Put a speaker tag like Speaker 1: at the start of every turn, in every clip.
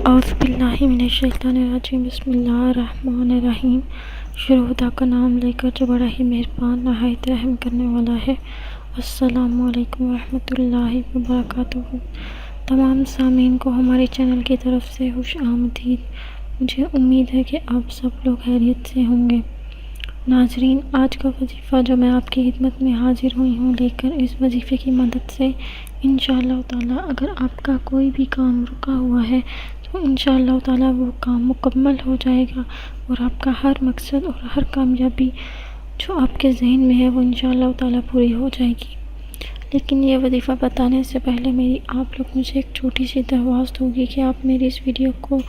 Speaker 1: اعوذ باللہ من الشیطان الرجیم، بسم اللہ الرحمن الرحیم۔ شروع خدا کا نام لے کر جو بڑا ہی مہربان نہایت رحم کرنے والا ہے۔ السلام علیکم ورحمۃ اللہ وبرکاتہ۔ تمام سامعین کو ہمارے چینل کی طرف سے خوش آمدید۔ مجھے امید ہے کہ آپ سب لوگ خیریت سے ہوں گے۔ ناظرین، آج کا وظیفہ جو میں آپ کی خدمت میں حاضر ہوئی ہوں لے کر، اس وظیفے کی مدد سے انشاءاللہ تعالیٰ اگر آپ کا کوئی بھی کام رکا ہوا ہے تو انشاءاللہ تعالیٰ وہ کام مکمل ہو جائے گا، اور آپ کا ہر مقصد اور ہر کامیابی جو آپ کے ذہن میں ہے وہ انشاءاللہ تعالیٰ پوری ہو جائے گی۔ لیکن یہ وظیفہ بتانے سے پہلے میری آپ لوگ مجھے ایک چھوٹی سی درخواست ہوگی کہ آپ میری اس ویڈیو کو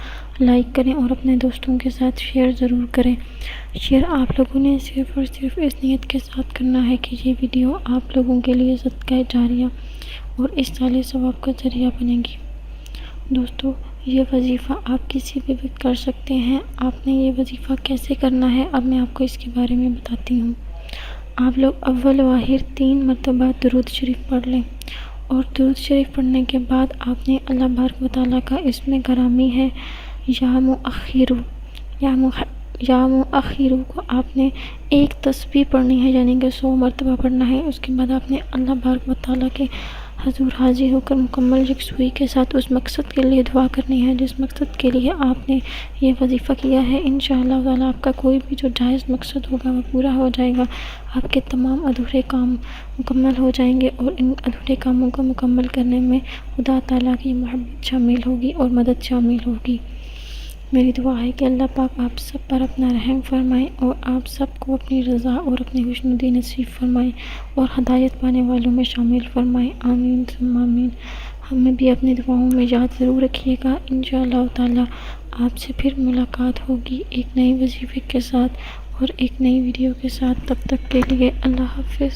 Speaker 1: لائک کریں اور اپنے دوستوں کے ساتھ شیئر ضرور کریں۔ شیئر آپ لوگوں نے صرف اور صرف اس نیت کے ساتھ کرنا ہے کہ یہ ویڈیو آپ لوگوں کے لیے صدقہ جاریہ اور اس سال ثواب کا ذریعہ بنے گی۔ دوستو، یہ وظیفہ آپ کسی بھی وقت کر سکتے ہیں۔ آپ نے یہ وظیفہ کیسے کرنا ہے اب میں آپ کو اس کے بارے میں بتاتی ہوں۔ آپ لوگ اول و آخر 3 مرتبہ درود شریف پڑھ لیں، اور درود شریف پڑھنے کے بعد آپ نے اللہ بارک و تعالیٰ کا اسم گرامی ہے یا مؤخر کو آپ نے ایک تسبیح پڑھنی ہے، یعنی کہ 100 مرتبہ پڑھنا ہے۔ اس کے بعد آپ نے اللہ بارک و تعالیٰ کے حضور حاضر ہو کر مکمل یکسوئی کے ساتھ اس مقصد کے لیے دعا کرنی ہے جس مقصد کے لیے آپ نے یہ وظیفہ کیا ہے۔ انشاءاللہ تعالیٰ آپ کا کوئی بھی جو جائز مقصد ہوگا وہ پورا ہو جائے گا، آپ کے تمام ادھورے کام مکمل ہو جائیں گے، اور ان ادھورے کاموں کو مکمل کرنے میں خدا تعالیٰ کی محبت شامل ہوگی اور مدد شامل ہوگی۔ میری دعا ہے کہ اللہ پاک آپ سب پر اپنا رحم فرمائے اور آپ سب کو اپنی رضا اور اپنی خوشنودی نصیب فرمائے اور ہدایت پانے والوں میں شامل فرمائے۔ آمین ثم آمین۔ ہمیں بھی اپنی دعاؤں میں یاد ضرور رکھیے گا۔ انشاءاللہ تعالیٰ آپ سے پھر ملاقات ہوگی ایک نئی وظیفے کے ساتھ اور ایک نئی ویڈیو کے ساتھ۔ تب تک کے لیے اللہ حافظ۔